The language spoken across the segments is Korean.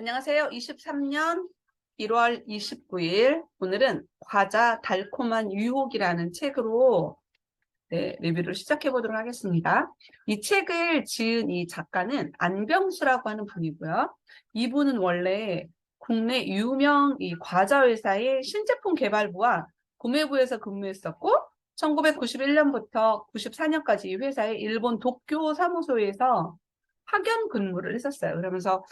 안녕하세요. 23년 1월 29일 오늘은 과자 달콤한 유혹이라는 책으로 리뷰를 시작해 보도록 하겠습니다. 이 책을 지은 이 작가는 안병수라고 하는 분이고요. 이분은 원래 국내 유명 이 과자 회사의 신제품 개발부와 구매부에서 근무했었고 1991년부터 94년까지 이 회사의 일본 도쿄 사무소에서 파견 근무를 했었어요. 그러면서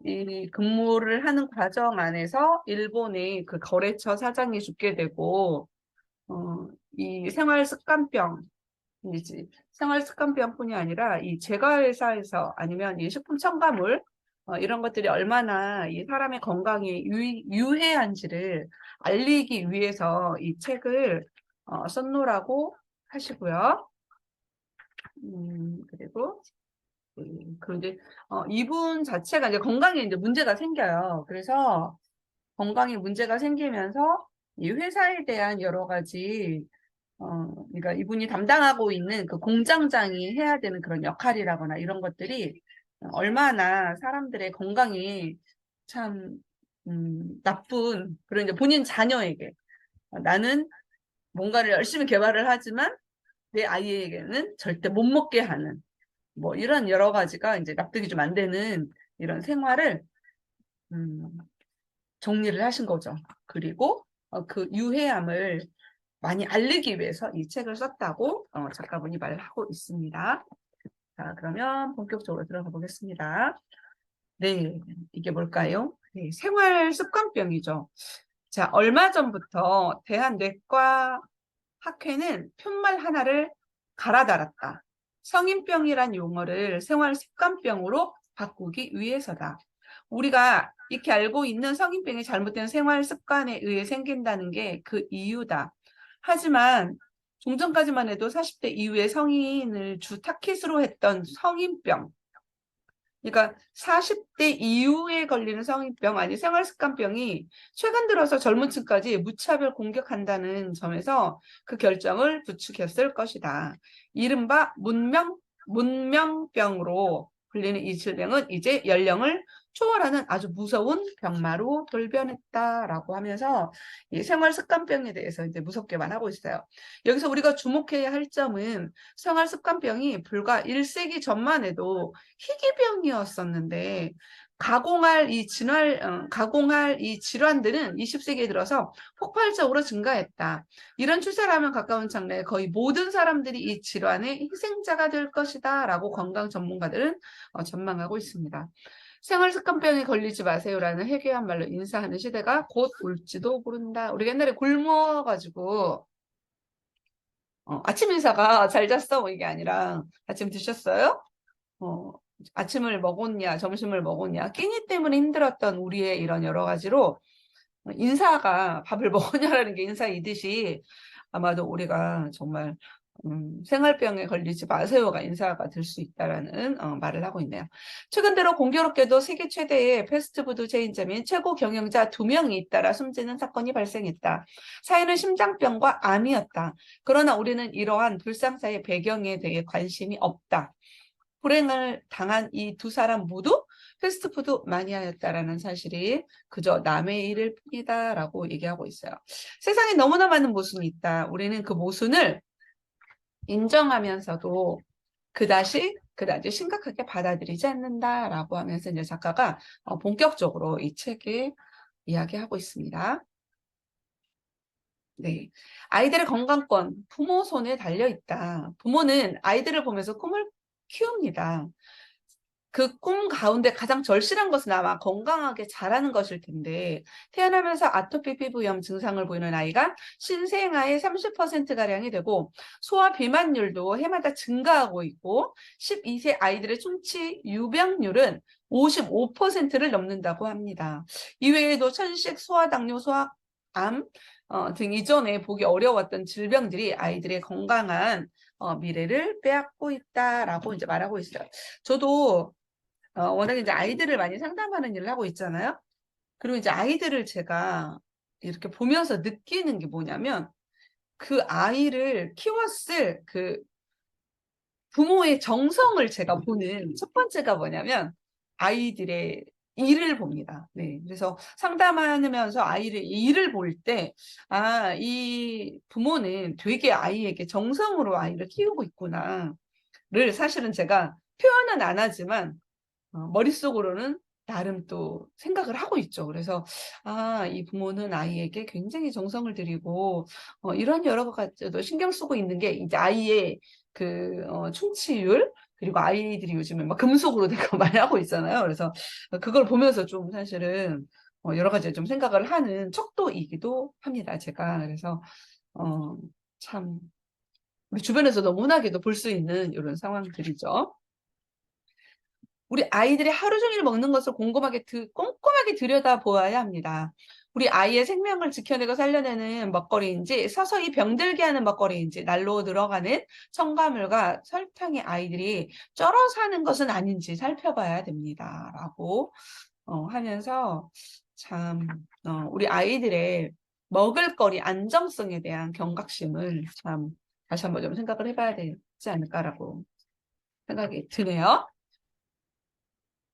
이 근무를 하는 과정 안에서 일본의 그 거래처 사장이 죽게 되고, 이 생활 습관병이지. 생활 습관병뿐이 아니라 이 제과회사에서 아니면 이 식품 첨가물, 이런 것들이 얼마나 이 사람의 건강에 유해한지를 알리기 위해서 이 책을 썼노라고 하시고요. 그리고 그런데 이분 자체가 이제 건강에 이제 문제가 생겨요. 그래서 건강에 문제가 생기면서 이 회사에 대한 여러 가지 그러니까 이분이 담당하고 있는 그 공장장이 해야 되는 그런 역할이라거나 이런 것들이 얼마나 사람들의 건강에 참 나쁜 그런 이제 본인 자녀에게 나는 뭔가를 열심히 개발을 하지만 내 아이에게는 절대 못 먹게 하는 뭐 이런 여러 가지가 이제 납득이 좀 안 되는 이런 생활을 음, 정리를 하신 거죠. 그리고 그 유해함을 많이 알리기 위해서 이 책을 썼다고 작가분이 말을 하고 있습니다. 자, 그러면 본격적으로 들어가 보겠습니다. 네, 이게 뭘까요? 네, 생활 습관병이죠. 자, 얼마 전부터 대한내과 학회는 편말 하나를 갈아 달았다. 성인병이란 용어를 생활 습관병으로 바꾸기 위해서다. 우리가 이렇게 알고 있는 성인병이 잘못된 생활 습관에 의해 생긴다는 게 그 이유다. 하지만 종전까지만 해도 40대 이후에 성인을 주 타깃으로 했던 성인병, 그러니까 40대 이후에 걸리는 성인병 아니 생활습관병이 최근 들어서 젊은 층까지 무차별 공격한다는 점에서 그 결정을 부추겼을 것이다. 이른바 문명병으로 불리는 이 질병은 이제 연령을 초월하는 아주 무서운 병마로 돌변했다라고 하면서 이 생활습관병에 대해서 이제 무섭게만 하고 있어요. 여기서 우리가 주목해야 할 점은 생활습관병이 불과 1세기 전만 해도 희귀병이었었는데 가공할 이 질환들은 20세기에 들어서 폭발적으로 증가했다. 이런 추세라면 가까운 장래에 거의 모든 사람들이 이 질환의 희생자가 될 것이다라고 건강 전문가들은 전망하고 있습니다. 생활습관병에 걸리지 마세요라는 해괴한 말로 인사하는 시대가 곧 올지도 모른다. 우리 옛날에 굶어가지고 아침 인사가 잘 잤어 뭐 이게 아니라 아침 드셨어요? 어, 아침을 먹었냐, 점심을 먹었냐, 끼니 때문에 힘들었던 우리의 이런 여러 가지로 인사가 밥을 먹었냐라는 게 인사이듯이 아마도 우리가 정말 생활병에 걸리지 마세요가 인사가 될 수 있다라는 말을 하고 있네요. 최근 들어 공교롭게도 세계 최대의 패스트푸드 체인점인 최고 경영자 2명이 잇따라 숨지는 사건이 발생했다. 사연은 심장병과 암이었다. 그러나 우리는 이러한 불상사의 배경에 대해 관심이 없다. 불행을 당한 이 두 사람 모두 패스트푸드 마니아였다라는 사실이 그저 남의 일일 뿐이다라고 얘기하고 있어요. 세상에 너무나 많은 모순이 있다. 우리는 그 모순을 인정하면서도 그다지 심각하게 받아들이지 않는다라고 하면서 이제 작가가 본격적으로 이 책에 이야기하고 있습니다. 네. 아이들의 건강권, 부모 손에 달려 있다. 부모는 아이들을 보면서 꿈을 키웁니다. 그 꿈 가운데 가장 절실한 것은 아마 건강하게 자라는 것일 텐데 태어나면서 아토피 피부염 증상을 보이는 아이가 신생아의 30%가량이 되고 소아 비만율도 해마다 증가하고 있고 12세 아이들의 충치 유병률은 55%를 넘는다고 합니다. 이외에도 천식, 소아당뇨, 소아암 등 이전에 보기 어려웠던 질병들이 아이들의 건강한 미래를 빼앗고 있다라고 이제 말하고 있어요. 저도 워낙에 이제 아이들을 많이 상담하는 일을 하고 있잖아요. 그리고 이제 아이들을 제가 이렇게 보면서 느끼는 게 뭐냐면 그 아이를 키웠을 그 부모의 정성을 제가 보는 첫 번째가 뭐냐면 아이들의 일을 봅니다. 네. 그래서 상담하면서 아이를 일을 볼 때, 아, 이 부모는 되게 아이에게 정성으로 아이를 키우고 있구나를 사실은 제가 표현은 안 하지만 머릿속으로는 나름 또 생각을 하고 있죠. 그래서 아, 이 부모는 아이에게 굉장히 정성을 들이고 이런 여러 가지도 신경 쓰고 있는 게 이제 아이의 그 충치율 그리고 아이들이 요즘에 막 금속으로 되고 많이 하고 있잖아요. 그래서 그걸 보면서 좀 사실은 여러 가지 좀 생각을 하는 척도이기도 합니다. 제가 그래서 어, 참 우리 주변에서 너무나게도 볼 수 있는 이런 상황들이죠. 우리 아이들이 하루 종일 먹는 것을 꼼꼼하게 들여다보아야 합니다. 우리 아이의 생명을 지켜내고 살려내는 먹거리인지 서서히 병들게 하는 먹거리인지 날로 늘어가는 첨가물과 설탕이 아이들이 쩔어 사는 것은 아닌지 살펴봐야 됩니다. 라고 하면서 참 우리 아이들의 먹을거리 안정성에 대한 경각심을 참 다시 한번 좀 생각을 해봐야 되지 않을까라고 생각이 드네요.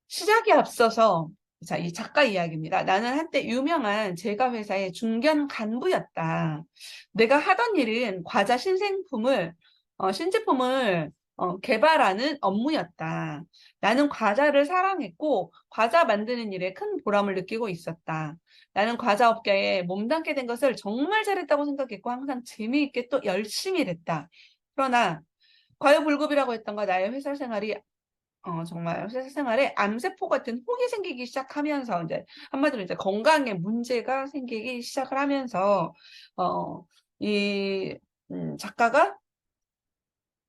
시작에 앞서서 자, 이 작가 이야기입니다. 나는 한때 유명한 제과 회사의 중견 간부였다. 내가 하던 일은 과자 신제품을 개발하는 업무였다. 나는 과자를 사랑했고 과자 만드는 일에 큰 보람을 느끼고 있었다. 나는 과자 업계에 몸담게 된 것을 정말 잘했다고 생각했고 항상 재미있게 또 열심히 일했다. 그러나 과유불급이라고 했던가 나의 회사 생활이 정말 회사 생활에 암세포 같은 혹이 생기기 시작하면서 이제 한마디로 이제 건강에 문제가 생기기 시작을 하면서 이 작가가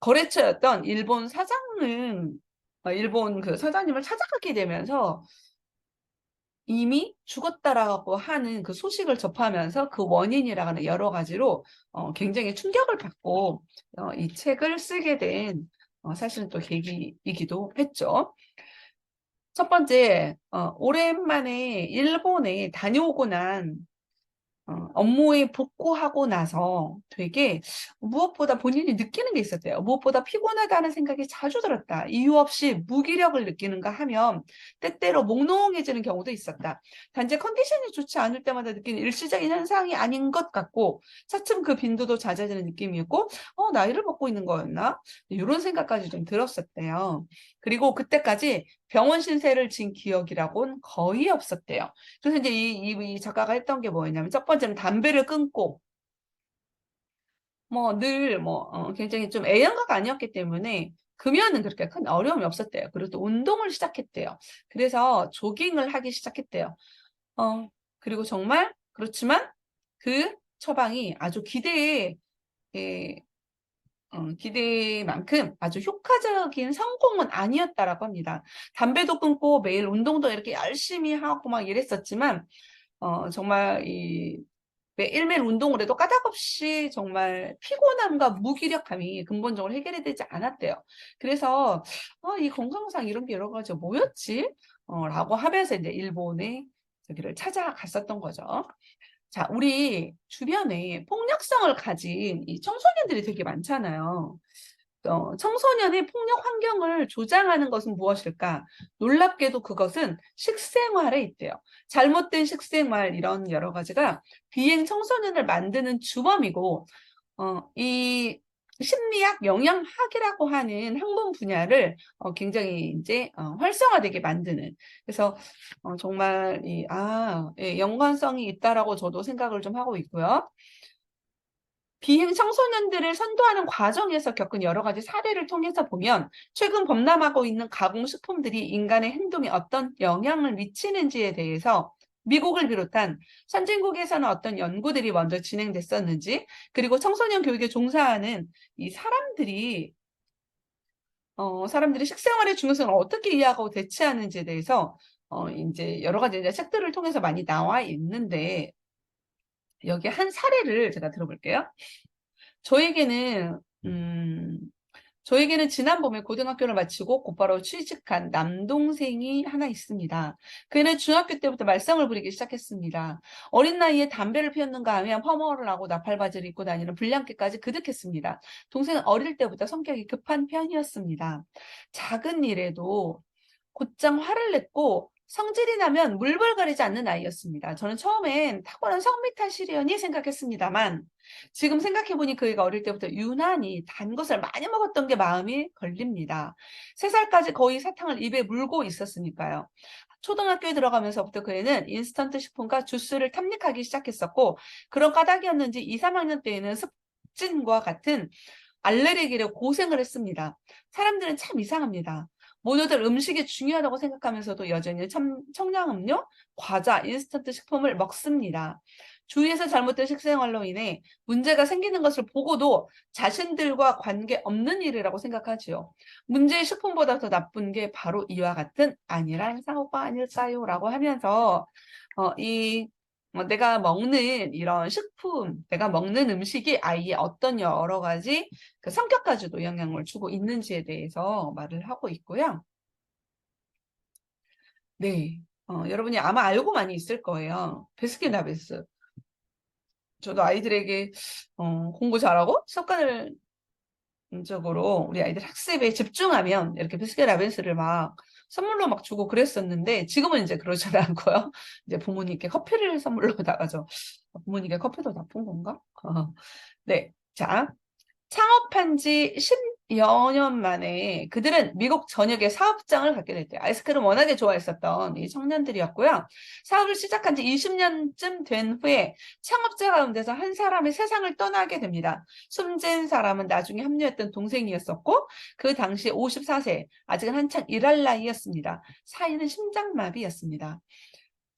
거래처였던 일본 그 사장님을 찾아가게 되면서 이미 죽었다라고 하는 그 소식을 접하면서 그 원인이라는 여러 가지로 굉장히 충격을 받고 이 책을 쓰게 된 사실은 또 계기이기도 했죠. 첫 번째, 오랜만에 일본에 다녀오고 난 업무에 복구하고 나서 되게 무엇보다 본인이 느끼는 게 있었대요. 무엇보다 피곤하다는 생각이 자주 들었다. 이유 없이 무기력을 느끼는가 하면 때때로 몽롱해지는 경우도 있었다. 단지 컨디션이 좋지 않을 때마다 느끼는 일시적인 현상이 아닌 것 같고 차츰 그 빈도도 잦아지는 느낌이었고 나이를 먹고 있는 거였나? 이런 생각까지 좀 들었었대요. 그리고 그때까지 병원 신세를 진 기억이라고는 거의 없었대요. 그래서 이제 이 작가가 했던 게 뭐였냐면 첫 번째는 담배를 끊고 뭐 늘 굉장히 좀 애연가가 아니었기 때문에 금연은 그렇게 큰 어려움이 없었대요. 그리고 또 운동을 시작했대요. 그래서 조깅을 하기 시작했대요. 그리고 정말 그렇지만 그 처방이 아주 예, 기대만큼 아주 효과적인 성공은 아니었다라고 합니다. 담배도 끊고 매일 운동도 이렇게 열심히 하고 막 이랬었지만 정말 매일매일 운동을 해도 까닭없이 정말 피곤함과 무기력함이 근본적으로 해결이 되지 않았대요. 그래서 이 건강상 이런 게 여러 가지 뭐였지? 라고 하면서 이제 일본에 저기를 찾아갔었던 거죠. 자, 우리 주변에 폭력성을 가진 이 청소년들이 되게 많잖아요. 청소년의 폭력 환경을 조장하는 것은 무엇일까? 놀랍게도 그것은 식생활에 있대요. 잘못된 식생활 이런 여러 가지가 비행 청소년을 만드는 주범이고 이 심리학, 영양학이라고 하는 학문 분야를 굉장히 이제 활성화되게 만드는 그래서 정말 예, 연관성이 있다라고 저도 생각을 좀 하고 있고요. 비행 청소년들을 선도하는 과정에서 겪은 여러 가지 사례를 통해서 보면 최근 범람하고 있는 가공식품들이 인간의 행동에 어떤 영향을 미치는지에 대해서 미국을 비롯한 선진국에서는 어떤 연구들이 먼저 진행됐었는지, 그리고 청소년 교육에 종사하는 이 사람들이 식생활의 중요성을 어떻게 이해하고 대처하는지에 대해서 이제 여러 가지 이제 책들을 통해서 많이 나와 있는데, 여기 한 사례를 제가 들어볼게요. 저에게는, 음, 저에게는 지난 봄에 고등학교를 마치고 곧바로 취직한 남동생이 하나 있습니다. 그는 중학교 때부터 말썽을 부리기 시작했습니다. 어린 나이에 담배를 피웠는가 하면 펌허를 하고 나팔바지를 입고 다니는 불량기까지 그득했습니다. 동생은 어릴 때부터 성격이 급한 편이었습니다. 작은 일에도 곧장 화를 냈고 성질이 나면 물벌거리지 않는 아이였습니다. 저는 처음엔 타고난 성미 탓이려니 생각했습니다만 지금 생각해보니 그 애가 어릴 때부터 유난히 단 것을 많이 먹었던 게 마음이 걸립니다. 3살까지 거의 사탕을 입에 물고 있었으니까요. 초등학교에 들어가면서부터 그 애는 인스턴트 식품과 주스를 탐닉하기 시작했었고 그런 까닭이었는지 2, 3학년 때에는 습진과 같은 알레르기로 고생을 했습니다. 사람들은 참 이상합니다. 모두들 음식이 중요하다고 생각하면서도 여전히 청량음료, 과자, 인스턴트 식품을 먹습니다. 주위에서 잘못된 식생활로 인해 문제가 생기는 것을 보고도 자신들과 관계없는 일이라고 생각하지요. 문제의 식품보다 더 나쁜 게 바로 이와 같은 안일한 사고가 아닐까요? 라고 하면서 내가 먹는 이런 식품, 내가 먹는 음식이 아이의 어떤 여러 가지 그 성격까지도 영향을 주고 있는지에 대해서 말을 하고 있고요. 네. 여러분이 아마 알고 많이 있을 거예요. 베스킨라빈스. 저도 아이들에게 공부 잘하고 습관을 적으로 우리 아이들 학습에 집중하면 이렇게 베스킨라빈스를 막 선물로 막 주고 그랬었는데 지금은 이제 그러지 않고요. 이제 부모님께 커피를 선물로 나가죠. 부모님께 커피도 나쁜 건가? 네. 자, 창업한 지 10여 년 만에 그들은 미국 전역에 사업장을 갖게 됐대요. 아이스크림 워낙에 좋아했었던 이 청년들이었고요. 사업을 시작한 지 20년쯤 된 후에 창업자 가운데서 한 사람이 세상을 떠나게 됩니다. 숨진 사람은 나중에 합류했던 동생이었었고 그 당시 54세, 아직은 한창 일할 나이였습니다. 사인은 심장마비였습니다.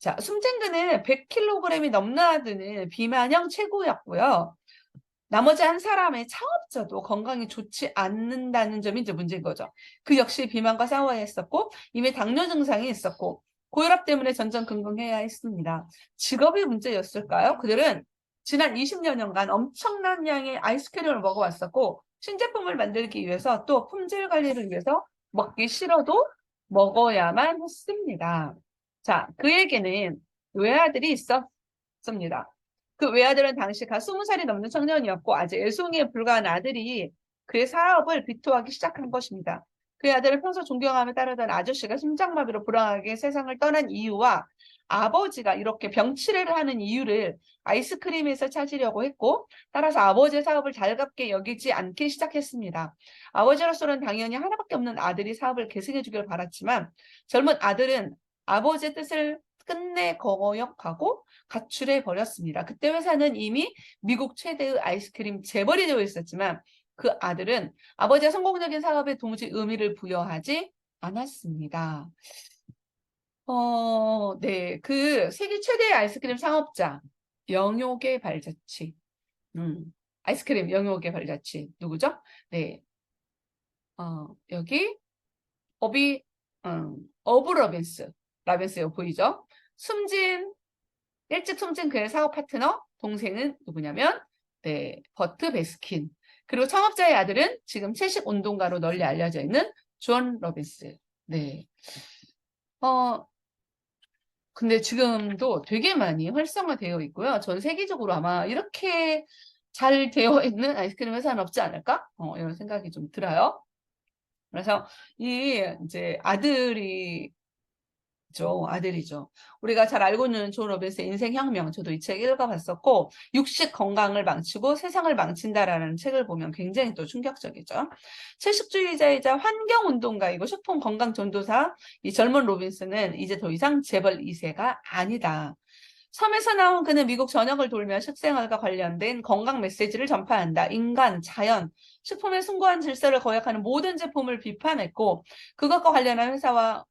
자, 숨진 그는 100kg이 넘나드는 비만형 체구였고요. 나머지 한 사람의 창업자도 건강이 좋지 않는다는 점이 이제 문제인 거죠. 그 역시 비만과 싸워야 했었고 이미 당뇨 증상이 있었고 고혈압 때문에 전전긍긍해야 했습니다. 직업이 문제였을까요? 그들은 지난 20여 년간 엄청난 양의 아이스크림을 먹어왔었고 신제품을 만들기 위해서 또 품질 관리를 위해서 먹기 싫어도 먹어야만 했습니다. 자, 그에게는 외아들이 있었습니다. 그 외아들은 당시 가 20살이 넘는 청년이었고 아직 애송이에 불과한 아들이 그의 사업을 비토하기 시작한 것입니다. 그의 아들을 평소 존경하며 따르던 아저씨가 심장마비로 불황하게 세상을 떠난 이유와 아버지가 이렇게 병치레를 하는 이유를 아이스크림에서 찾으려고 했고 따라서 아버지의 사업을 달갑게 여기지 않기 시작했습니다. 아버지로서는 당연히 하나밖에 없는 아들이 사업을 계승해 주길 바랐지만 젊은 아들은 아버지의 뜻을 끝내 거역하고 가출해 버렸습니다. 그때 회사는 이미 미국 최대의 아이스크림 재벌이 되어 있었지만 그 아들은 아버지의 성공적인 사업에 도무지 의미를 부여하지 않았습니다. 네. 그 세계 최대의 아이스크림 상업자, 영욕의 발자취. 아이스크림 영욕의 발자취. 누구죠? 네. 여기, 어브 러빈스. 라빈스요, 보이죠? 일찍 숨진 그의 사업 파트너, 동생은 누구냐면, 네, 버트 베스킨. 그리고 창업자의 아들은 지금 채식 운동가로 널리 알려져 있는 존 러빈스. 네. 근데 지금도 되게 많이 활성화되어 있고요. 전 세계적으로 아마 이렇게 잘 되어 있는 아이스크림 회사는 없지 않을까? 이런 생각이 좀 들어요. 그래서 이제 아들이죠. 우리가 잘 알고 있는 존 로빈스의 인생혁명, 저도 이 책 읽어봤었고, 육식 건강을 망치고 세상을 망친다라는 책을 보면 굉장히 또 충격적이죠. 채식주의자이자 환경운동가이고 식품 건강 전도사 이 젊은 로빈스는 이제 더 이상 재벌 2세가 아니다. 섬에서 나온 그는 미국 전역을 돌며 식생활과 관련된 건강 메시지를 전파한다. 인간, 자연, 식품의 숭고한 질서를 거역하는 모든 제품을 비판했고 그것과 관련한 회사와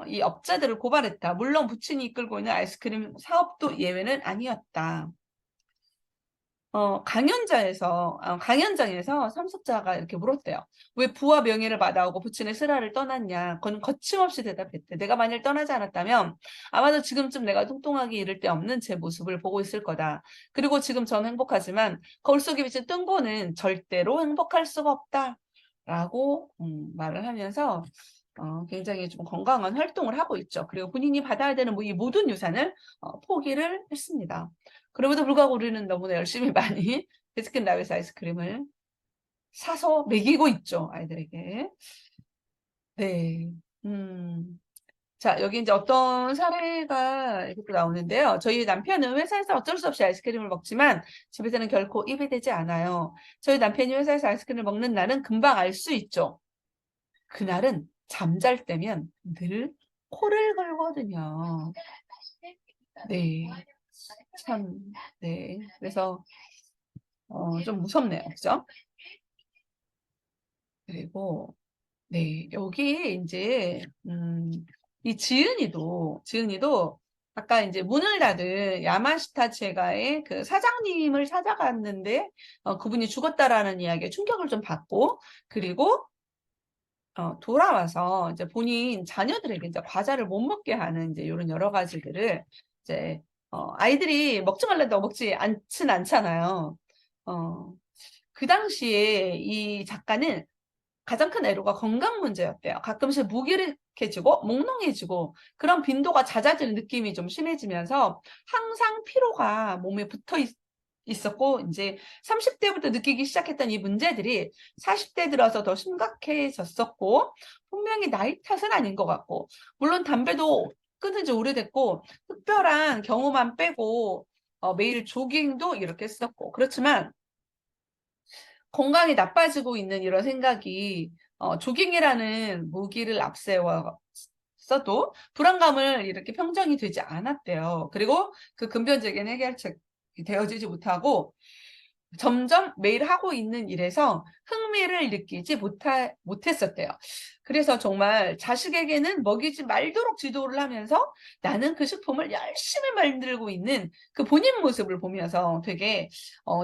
이 업자들을 고발했다. 물론 부친이 이끌고 있는 아이스크림 사업도 예외는 아니었다. 강연장에서 참석자가 이렇게 물었대요. 왜 부와 명예를 받아오고 부친의 슬하를 떠났냐? 그건 거침없이 대답했대. 내가 만일 떠나지 않았다면 아마도 지금쯤 내가 뚱뚱하게 이를 데 없는 제 모습을 보고 있을 거다. 그리고 지금 저는 행복하지만 거울 속에 비친 뚱보는 절대로 행복할 수가 없다. 라고 말을 하면서 굉장히 좀 건강한 활동을 하고 있죠. 그리고 본인이 받아야 되는 이 모든 유산을 포기를 했습니다. 그럼에도 불구하고 우리는 너무나 열심히 많이 베스킨라빈스 아이스크림을 사서 먹이고 있죠, 아이들에게. 네. 자, 여기 이제 어떤 사례가 이렇게 또 나오는데요. 저희 남편은 회사에서 어쩔 수 없이 아이스크림을 먹지만 집에서는 결코 입에 대지 않아요. 저희 남편이 회사에서 아이스크림을 먹는 날은 금방 알 수 있죠. 그날은 잠잘 때면 늘 코를 골거든요. 네. 참, 네. 그래서, 좀 무섭네요. 그죠? 그리고, 네. 여기 이제, 이 지은이도 아까 이제 문을 닫은 야마시타 제가의 그 사장님을 찾아갔는데, 그분이 죽었다라는 이야기에 충격을 좀 받고, 그리고 돌아와서 이제 본인 자녀들에게 이제 과자를 못 먹게 하는 이제 이런 여러 가지들을 이제 아이들이 먹지 말란다고 먹지 않진 않잖아요. 어, 그 당시에 이 작가는 가장 큰 애로가 건강 문제였대요. 가끔씩 무기력해지고 몽롱해지고 그런 빈도가 잦아지는 느낌이 좀 심해지면서 항상 피로가 몸에 붙어 있었고 이제 30대부터 느끼기 시작했던 이 문제들이 40대 들어서 더 심각해졌었고 분명히 나이 탓은 아닌 것 같고 물론 담배도 끊은 지 오래됐고 특별한 경우만 빼고 매일 조깅도 이렇게 했었고 그렇지만 건강이 나빠지고 있는 이런 생각이 조깅이라는 무기를 앞세워 써도 불안감을 이렇게 평정이 되지 않았대요. 그리고 그 근본적인 해결책이 되어지지 못하고 점점 매일 하고 있는 일에서 흥미를 느끼지 못했었대요. 그래서 정말 자식에게는 먹이지 말도록 지도를 하면서 나는 그 식품을 열심히 만들고 있는 그 본인 모습을 보면서 되게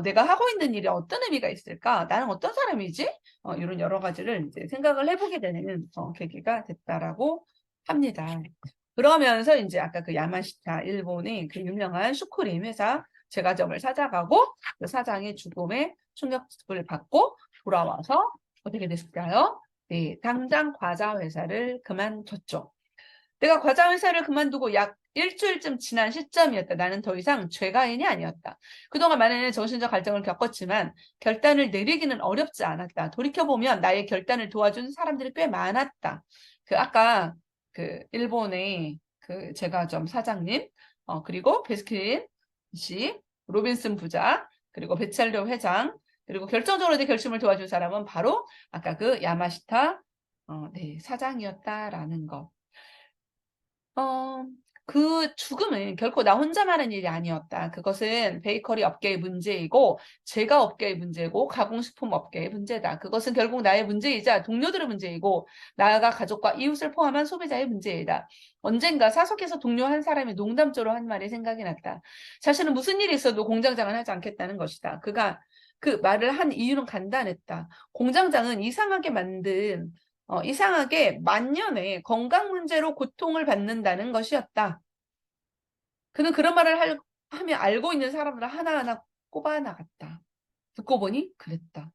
내가 하고 있는 일이 어떤 의미가 있을까? 나는 어떤 사람이지? 이런 여러 가지를 이제 생각을 해보게 되는 계기가 됐다라고 합니다. 그러면서 이제 아까 그 야마시타 일본의 그 유명한 슈크림 회사 제과점을 찾아가고 그 사장의 죽음에 충격을 받고 돌아와서 어떻게 됐을까요? 네, 당장 과자 회사를 그만뒀죠. 내가 과자 회사를 그만두고 약 일주일쯤 지난 시점이었다. 나는 더 이상 죄가인이 아니었다. 그동안 많은 정신적 갈등을 겪었지만 결단을 내리기는 어렵지 않았다. 돌이켜보면 나의 결단을 도와준 사람들이 꽤 많았다. 아까 그 일본의 그 제과점 사장님, 그리고 베스킨 씨, 로빈슨 부자, 그리고 베첼로 회장, 그리고 결정적으로 내 결심을 도와준 사람은 바로 아까 그 야마시타 네, 사장이었다라는 거. 어, 그 죽음은 결코 나 혼자만 한 일이 아니었다. 그것은 베이커리 업계의 문제이고, 제과 업계의 문제고, 가공식품 업계의 문제다. 그것은 결국 나의 문제이자 동료들의 문제이고, 나아가 가족과 이웃을 포함한 소비자의 문제이다. 언젠가 사석에서 동료 한 사람이 농담조로 한 말이 생각이 났다. 자신은 무슨 일이 있어도 공장장은 하지 않겠다는 것이다. 그가 그 말을 한 이유는 간단했다. 공장장은 이상하게 만년에 건강 문제로 고통을 받는다는 것이었다. 그는 그런 말을 하며 알고 있는 사람들을 하나하나 꼽아 나갔다. 듣고 보니 그랬다.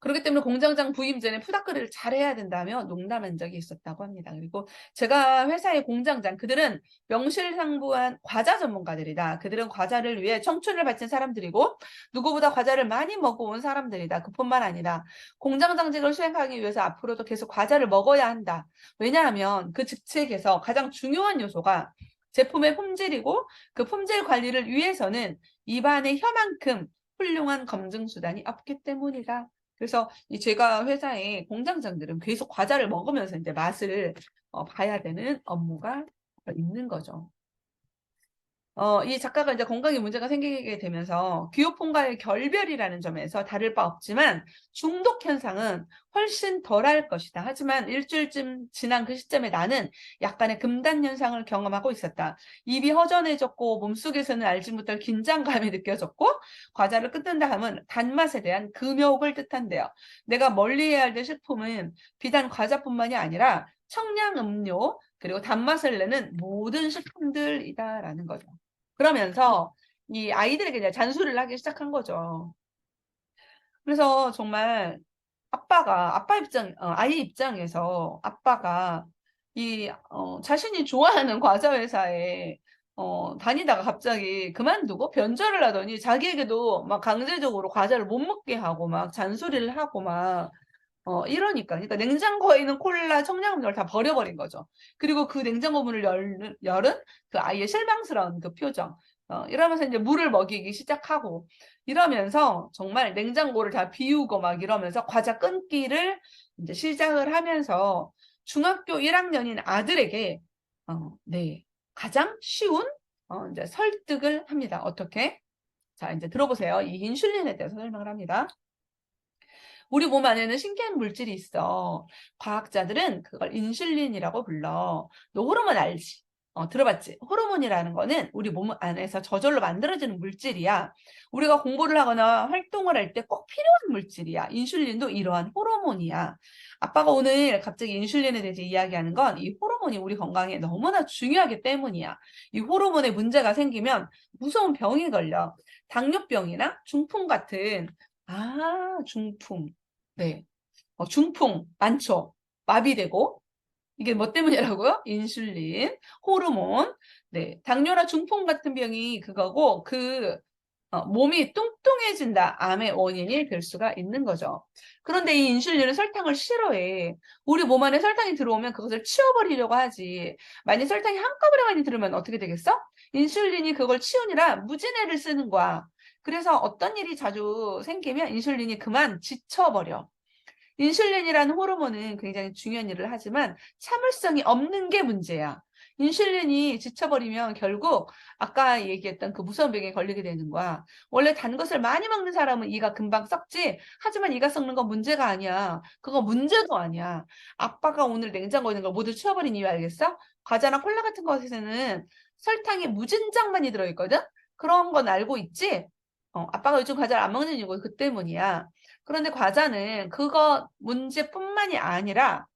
그렇기 때문에 공장장 부임 전에 푸닥거리를 잘해야 된다며 농담한 적이 있었다고 합니다. 그리고 제가 회사의 공장장, 그들은 명실상부한 과자 전문가들이다. 그들은 과자를 위해 청춘을 바친 사람들이고 누구보다 과자를 많이 먹어온 사람들이다. 그뿐만 아니라 공장장직을 수행하기 위해서 앞으로도 계속 과자를 먹어야 한다. 왜냐하면 그 직책에서 가장 중요한 요소가 제품의 품질이고 그 품질 관리를 위해서는 입안의 혀만큼 훌륭한 검증 수단이 없기 때문이다. 그래서 제가 회사의 공장장들은 계속 과자를 먹으면서 이제 맛을 봐야 되는 업무가 있는 거죠. 이 작가가 이제 건강에 문제가 생기게 되면서 귀요폰과의 결별이라는 점에서 다를 바 없지만 중독 현상은 훨씬 덜할 것이다. 하지만 일주일쯤 지난 그 시점에 나는 약간의 금단 현상을 경험하고 있었다. 입이 허전해졌고 몸속에서는 알지 못할 긴장감이 느껴졌고 과자를 끊는다 하면 단맛에 대한 금욕을 뜻한대요. 내가 멀리해야 할 식품은 비단 과자뿐만이 아니라 청량 음료 그리고 단맛을 내는 모든 식품들이다라는 거죠. 그러면서 이 아이들에게 이제 잔소리를 하기 시작한 거죠. 그래서 정말 아이 입장에서 아빠가 자신이 좋아하는 과자 회사에 다니다가 갑자기 그만두고 변절을 하더니 자기에게도 막 강제적으로 과자를 못 먹게 하고 막 잔소리를 하고 막 그러니까 냉장고에 있는 콜라, 청량음료를 다 버려버린 거죠. 그리고 그 냉장고 문을 열은 그 아이의 실망스러운 그 표정. 이러면서 이제 물을 먹이기 시작하고, 이러면서 정말 냉장고를 다 비우고 막 이러면서 과자 끊기를 이제 시작을 하면서 중학교 1학년인 아들에게, 네, 가장 쉬운, 이제 설득을 합니다. 어떻게? 자, 이제 들어보세요. 이 인슐린에 대해서 설명을 합니다. 우리 몸 안에는 신기한 물질이 있어. 과학자들은 그걸 인슐린이라고 불러. 너 호르몬 알지? 들어봤지? 호르몬이라는 거는 우리 몸 안에서 저절로 만들어지는 물질이야. 우리가 공부를 하거나 활동을 할 때 꼭 필요한 물질이야. 인슐린도 이러한 호르몬이야. 아빠가 오늘 갑자기 인슐린에 대해서 이야기하는 건 이 호르몬이 우리 건강에 너무나 중요하기 때문이야. 이 호르몬에 문제가 생기면 무서운 병이 걸려. 당뇨병이나 중풍 같은, 중풍. 네. 중풍 많죠. 마비되고. 이게 뭐 때문이라고요? 인슐린, 호르몬. 네. 당뇨나 중풍 같은 병이 그거고, 몸이 뚱뚱해진다. 암의 원인이 될 수가 있는 거죠. 그런데 이 인슐린은 설탕을 싫어해. 우리 몸 안에 설탕이 들어오면 그것을 치워버리려고 하지. 만약 설탕이 한꺼번에 많이 들으면 어떻게 되겠어? 인슐린이 그걸 치우느라 무진해를 쓰는 거야. 그래서 어떤 일이 자주 생기면 인슐린이 그만 지쳐버려. 인슐린이라는 호르몬은 굉장히 중요한 일을 하지만 참을성이 없는 게 문제야. 인슐린이 지쳐버리면 결국 아까 얘기했던 그 무서운 병에 걸리게 되는 거야. 원래 단 것을 많이 먹는 사람은 이가 금방 썩지. 하지만 이가 썩는 건 문제가 아니야. 그거 문제도 아니야. 아빠가 오늘 냉장고에 있는 걸 모두 치워버린 이유 알겠어? 과자나 콜라 같은 것에는 설탕이 무진장 많이 들어있거든? 그런 건 알고 있지? 아빠가 요즘 과자를 안 먹는 이유가 그 때문이야. 그런데 과자는 그거 문제뿐만이 아니라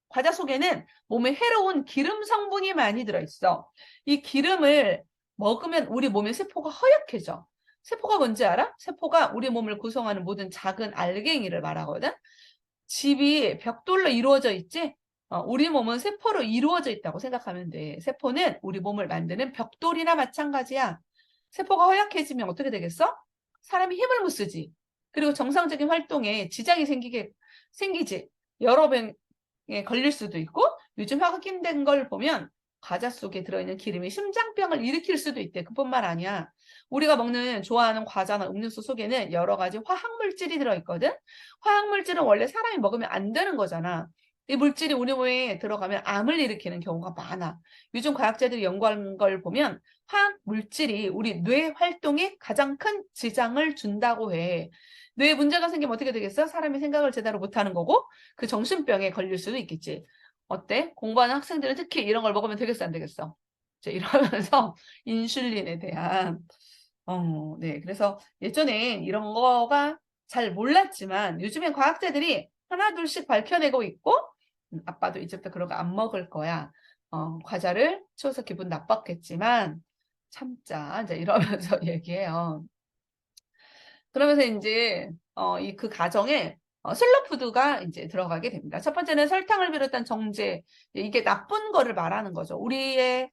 과자 속에는 몸에 해로운 기름 성분이 많이 들어있어. 이 기름을 먹으면 우리 몸의 세포가 허약해져. 세포가 뭔지 알아? 세포가 우리 몸을 구성하는 모든 작은 알갱이를 말하거든. 집이 벽돌로 이루어져 있지? 우리 몸은 세포로 이루어져 있다고 생각하면 돼. 세포는 우리 몸을 만드는 벽돌이나 마찬가지야. 세포가 허약해지면 어떻게 되겠어? 사람이 힘을 못 쓰지. 그리고 정상적인 활동에 지장이 생기지. 여러 병에 걸릴 수도 있고, 요즘 확인된 걸 보면 과자 속에 들어있는 기름이 심장병을 일으킬 수도 있대. 그뿐만 아니야. 우리가 좋아하는 과자나 음료수 속에는 여러 가지 화학물질이 들어있거든. 화학물질은 원래 사람이 먹으면 안 되는 거잖아. 이 물질이 우리 몸에 들어가면 암을 일으키는 경우가 많아. 요즘 과학자들이 연구한 걸 보면 화학 물질이 우리 뇌 활동에 가장 큰 지장을 준다고 해. 뇌에 문제가 생기면 어떻게 되겠어? 사람이 생각을 제대로 못하는 거고 그 정신병에 걸릴 수도 있겠지. 어때? 공부하는 학생들은 특히 이런 걸 먹으면 되겠어, 안 되겠어? 이제 이러면서 인슐린에 대한 네. 그래서 예전엔 이런 거가 잘 몰랐지만 요즘엔 과학자들이 하나둘씩 밝혀내고 있고 아빠도 이제부터 그런 거 안 먹을 거야. 과자를 치워서 기분 나빴겠지만 참자. 이제 이러면서 얘기해요. 그러면서 이제 그 가정에 슬로푸드가 이제 들어가게 됩니다. 첫 번째는 설탕을 비롯한 정제, 이게 나쁜 거를 말하는 거죠. 우리의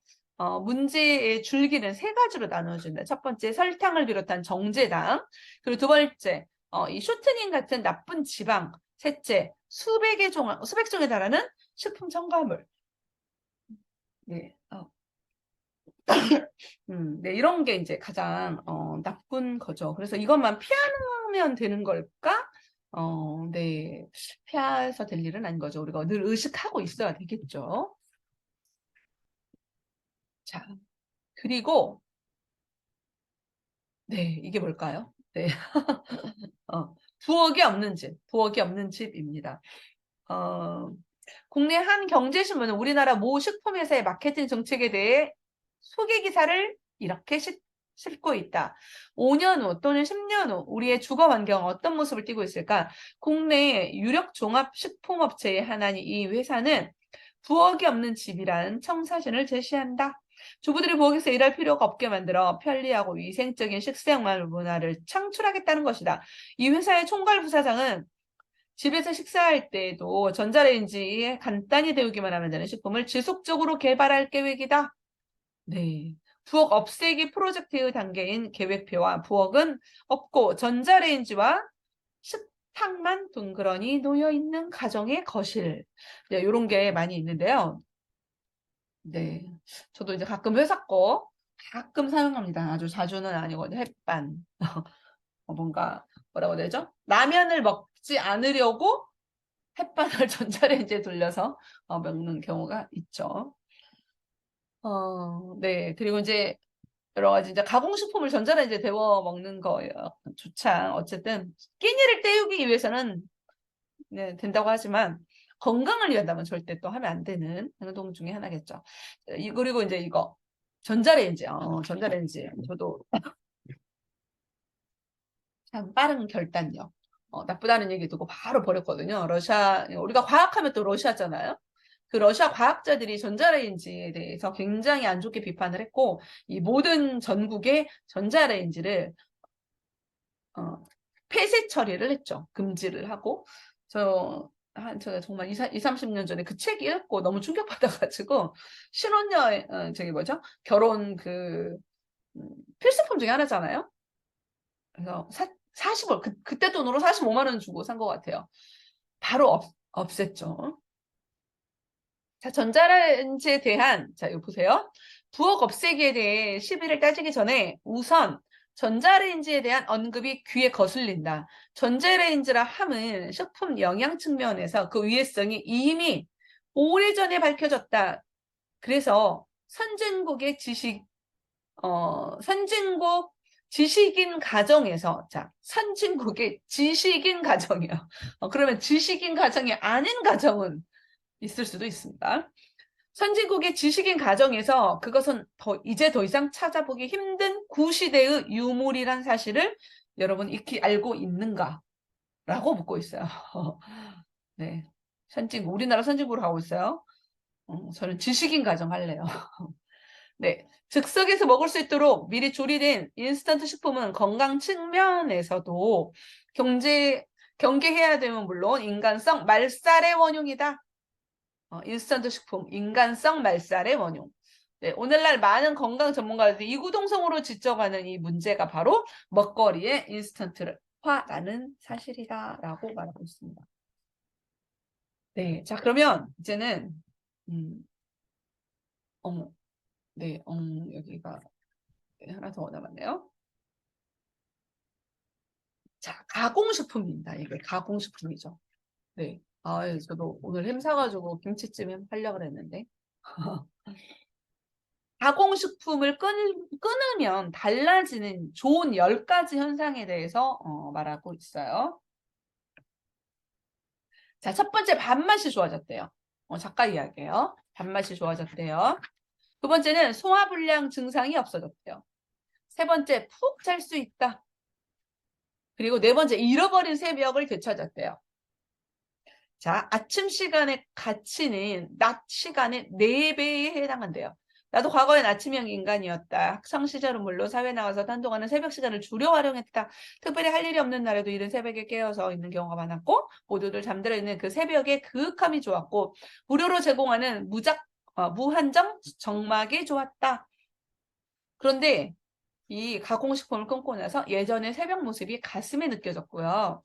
문제의 줄기는 세 가지로 나누어진다. 첫 번째, 설탕을 비롯한 정제당. 그리고 두 번째, 이 쇼트닝 같은 나쁜 지방. 셋째, 수백 종에 달하는 식품 첨가물. 네. 네, 이런 게 이제 가장 나쁜 거죠. 그래서 이것만 피하면 되는 걸까? 네, 피해서 될 일은 아닌 거죠. 우리가 늘 의식하고 있어야 되겠죠. 자, 그리고 네, 이게 뭘까요? 네, 부엌이 없는 집입니다. 어, 국내 한 경제신문은 우리나라 모 식품회사의 마케팅 정책에 대해 소개 기사를 이렇게 싣고 있다. 5년 후 또는 10년 후 우리의 주거 환경은 어떤 모습을 띠고 있을까? 국내 유력 종합식품업체의 하나인 이 회사는 부엌이 없는 집이라는 청사진을 제시한다. 주부들이 부엌에서 일할 필요가 없게 만들어 편리하고 위생적인 식생활 문화를 창출하겠다는 것이다. 이 회사의 총괄 부사장은 집에서 식사할 때에도 전자레인지에 간단히 데우기만 하면 되는 식품을 지속적으로 개발할 계획이다. 네. 부엌 없애기 프로젝트의 단계인 계획표와 부엌은 없고 전자레인지와 탁만 둥그러니 놓여있는 가정의 거실. 네, 이런 게 많이 있는데요. 네. 저도 이제 가끔 회사 거 가끔 사용합니다. 아주 자주는 아니거든요. 햇반. 뭔가 뭐라고 해야 되죠? 라면을 먹지 않으려고 햇반을 전자레인지에 돌려서 먹는 경우가 있죠. 네. 그리고 이제 여러 가지 이제 가공식품을 전자레인지에 데워 먹는 거예요. 조차 어쨌든 끼니를 때우기 위해서는 네, 된다고 하지만 건강을 위한다면 절대 또 하면 안 되는 행동 중에 하나겠죠. 그리고 이제 이거 전자레인지, 전자레인지 저도 참 빠른 결단력. 나쁘다는 얘기 듣고 바로 버렸거든요. 러시아, 우리가 과학하면 또 러시아잖아요. 그 러시아 과학자들이 전자레인지에 대해서 굉장히 안 좋게 비판을 했고, 이 모든 전국의 전자레인지를, 폐쇄 처리를 했죠. 금지를 하고. 제가 정말 20, 30년 전에 그 책 읽고 너무 충격받아가지고, 신혼여행, 저기 뭐죠? 결혼 필수품 중에 하나잖아요. 그래서 40월, 그때 돈으로 45만 원 주고 산 것 같아요. 바로 없앴죠. 자, 전자레인지에 대한, 자, 이거 보세요. 부엌 없애기에 대해 시비를 따지기 전에 우선 전자레인지에 대한 언급이 귀에 거슬린다. 전자레인지라 함은 식품 영양 측면에서 그 위해성이 이미 오래전에 밝혀졌다. 그래서 선진국 지식인 가정에서, 자, 선진국의 지식인 가정이요. 그러면 지식인 가정이 아닌 가정은 있을 수도 있습니다. 선진국의 지식인 가정에서 그것은 이제 더 이상 찾아보기 힘든 구시대의 유물이란 사실을 여러분 익히 알고 있는가? 라고 묻고 있어요. 네. 우리나라 선진국으로 가고 있어요. 저는 지식인 가정 할래요. 네. 즉석에서 먹을 수 있도록 미리 조리된 인스턴트 식품은 건강 측면에서도 경계해야 되면 물론 인간성 말살의 원흉이다. 인스턴트 식품, 인간성 말살의 원흉. 네, 오늘날 많은 건강 전문가들이 이구동성으로 지적하는 이 문제가 바로 먹거리의 인스턴트화라는 사실이다라고 말하고 있습니다. 네, 자 그러면 이제는 네, 여기가 하나 더 남았네요. 자, 가공식품입니다. 이게 가공식품이죠. 네. 저도 오늘 햄 사가지고 김치찜 하려고 그랬는데. 가공식품을 끊으면 달라지는 좋은 10가지 현상에 대해서 말하고 있어요. 자, 첫 번째, 밥맛이 좋아졌대요. 작가 이야기예요. 밥맛이 좋아졌대요. 두 번째는 소화불량 증상이 없어졌대요. 세 번째, 푹 잘 수 있다. 그리고 네 번째, 잃어버린 새벽을 되찾았대요. 자, 아침 시간의 가치는 낮 시간의 4배에 해당한대요. 나도 과거엔 아침형 인간이었다. 학창 시절은 물론 사회 나가서 한동안은 새벽 시간을 줄여 활용했다. 특별히 할 일이 없는 날에도 이른 새벽에 깨어서 있는 경우가 많았고 모두들 잠들어 있는 그 새벽의 그윽함이 좋았고 무료로 제공하는 무한정 정막이 좋았다. 그런데 이 가공식품을 끊고 나서 예전의 새벽 모습이 가슴에 느껴졌고요.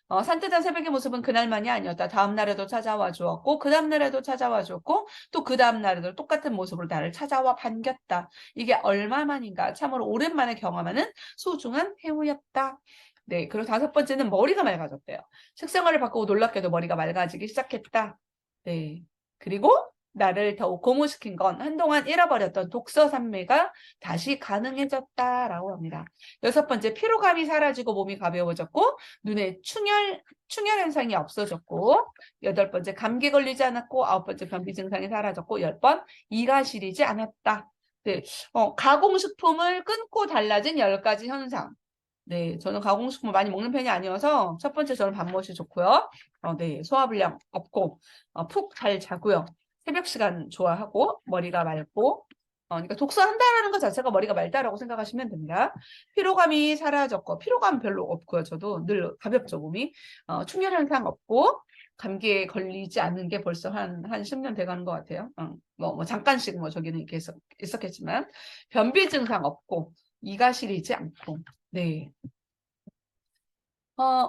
산뜻한 새벽의 모습은 그날만이 아니었다. 다음 날에도 찾아와 주었고 그 다음 날에도 찾아와 주었고 또 그 다음 날에도 똑같은 모습으로 나를 찾아와 반겼다. 이게 얼마만인가 참으로 오랜만에 경험하는 소중한 해우였다. 네, 그리고 다섯 번째는 머리가 맑아졌대요. 식생활을 바꾸고 놀랍게도 머리가 맑아지기 시작했다. 네, 그리고 나를 더욱 고무시킨 건 한동안 잃어버렸던 독서 산매가 다시 가능해졌다라고 합니다. 여섯 번째, 피로감이 사라지고 몸이 가벼워졌고 눈에 충혈 현상이 없어졌고 여덟 번째, 감기 걸리지 않았고 아홉 번째, 변비 증상이 사라졌고 10번, 이가 시리지 않았다. 네, 가공식품을 끊고 달라진 10가지 현상. 네, 저는 가공식품을 많이 먹는 편이 아니어서 첫 번째 저는 밥맛이 좋고요. 네, 소화불량 없고 푹 잘 자고요. 새벽 시간 좋아하고 머리가 맑고 그러니까 독서한다라는 것 자체가 머리가 맑다라고 생각하시면 됩니다. 피로감이 사라졌고 피로감 별로 없고요. 저도 늘 가볍죠 몸이. 충혈 현상 없고 감기에 걸리지 않는 게 벌써 한 10년 돼가는 것 같아요. 뭐 잠깐씩 저기는 이렇게 있었겠지만 변비 증상 없고 이가 시리지 않고 네.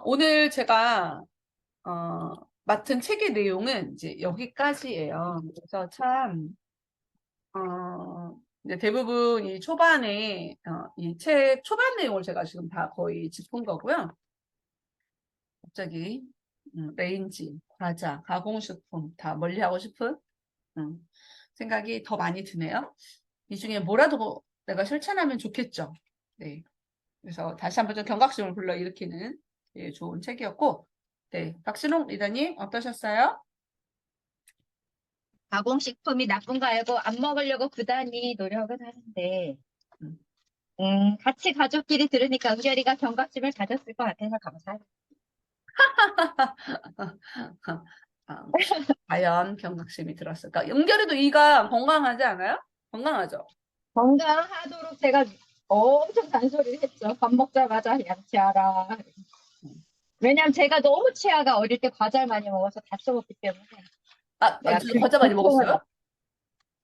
오늘 제가 맡은 책의 내용은 이제 여기까지예요. 그래서 참 이제 대부분 이 초반에 이 책 초반 내용을 제가 지금 다 거의 짚은 거고요. 갑자기 레인지, 과자, 가공식품 다 멀리하고 싶은 생각이 더 많이 드네요. 이 중에 뭐라도 내가 실천하면 좋겠죠. 네. 그래서 다시 한번 좀 경각심을 불러일으키는 좋은 책이었고, 네. 박신홍 리더님 어떠셨어요? 가공식품이 나쁜 거 알고 안 먹으려고 부단히 노력은 하는데, 음. 같이 가족끼리 들으니까 은결이가 경각심을 가졌을 것 같아서 감사해요. 아, 과연 경각심이 들었을까? 연결해도 이가 건강하지 않아요? 건강하죠? 건강하도록 제가 엄청 잔소리를 했죠. 밥 먹자마자 양치하라. 음. 왜냐면 제가 너무 치아가 어릴 때 과자를 많이 먹어서 다쳐먹기 때문에 내가 진짜 그 과자 많이 고통을 먹었어요?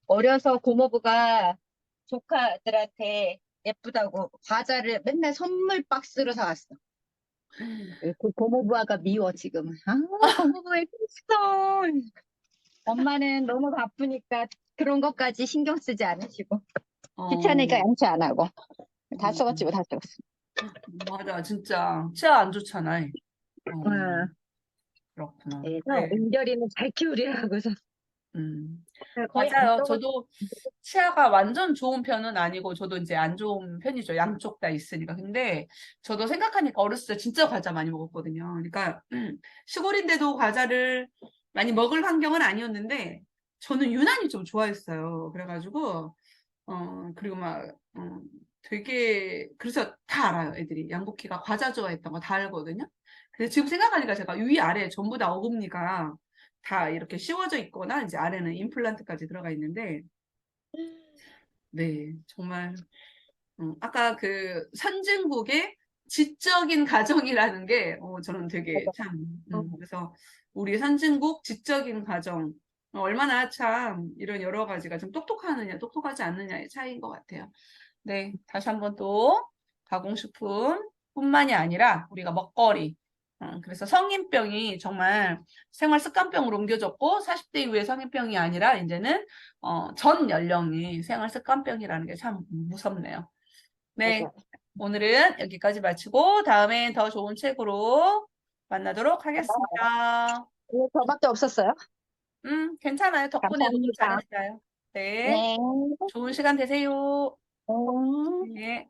어려서 고모부가 조카들한테 예쁘다고 과자를 맨날 선물 박스로 사왔어. 그 고모부아가 미워 지금은. 고모부 왜 그랬어? 엄마는 너무 바쁘니까 그런 것까지 신경 쓰지 않으시고 어, 귀찮으니까 양치 안 하고 다 음, 썩었지 뭐 다 썩었어. 맞아, 진짜 치아 안 좋잖아. 응. 그렇구나. 그래서 네. 은결이는 잘 키우리라 하고서 음, 거의 안 맞아요. 썩었어. 저도 치아가 완전 좋은 편은 아니고, 저도 이제 안 좋은 편이죠. 양쪽 다 있으니까. 근데 저도 생각하니까 어렸을 때 진짜 과자 많이 먹었거든요. 그러니까, 시골인데도 과자를 많이 먹을 환경은 아니었는데, 저는 유난히 좀 좋아했어요. 그래가지고, 그리고 막, 되게, 그래서 다 알아요. 애들이. 양복희가 과자 좋아했던 거 다 알거든요. 근데 지금 생각하니까 제가 위아래 전부 다 어금니가 다 이렇게 씌워져 있거나 이제 아래는 임플란트까지 들어가 있는데, 네, 정말, 아까 그 선진국의 지적인 가정이라는 게, 저는 되게 참, 그래서 우리 선진국 지적인 가정, 얼마나 참 이런 여러 가지가 좀 똑똑하느냐, 똑똑하지 않느냐의 차이인 것 같아요. 네, 다시 한번 또 가공식품뿐만이 아니라 우리가 먹거리, 그래서 성인병이 정말 생활 습관병으로 옮겨졌고 40대 이후의 성인병이 아니라 이제는 전 연령이 생활 습관병이라는 게 참 무섭네요. 네, 맞아. 오늘은 여기까지 마치고 다음에 더 좋은 책으로 만나도록 하겠습니다. 오늘 저밖에 없었어요. 괜찮아요. 덕분에 너무 감사합니다. 잘했어요. 네, 네. 좋은 시간 되세요. 음. 네.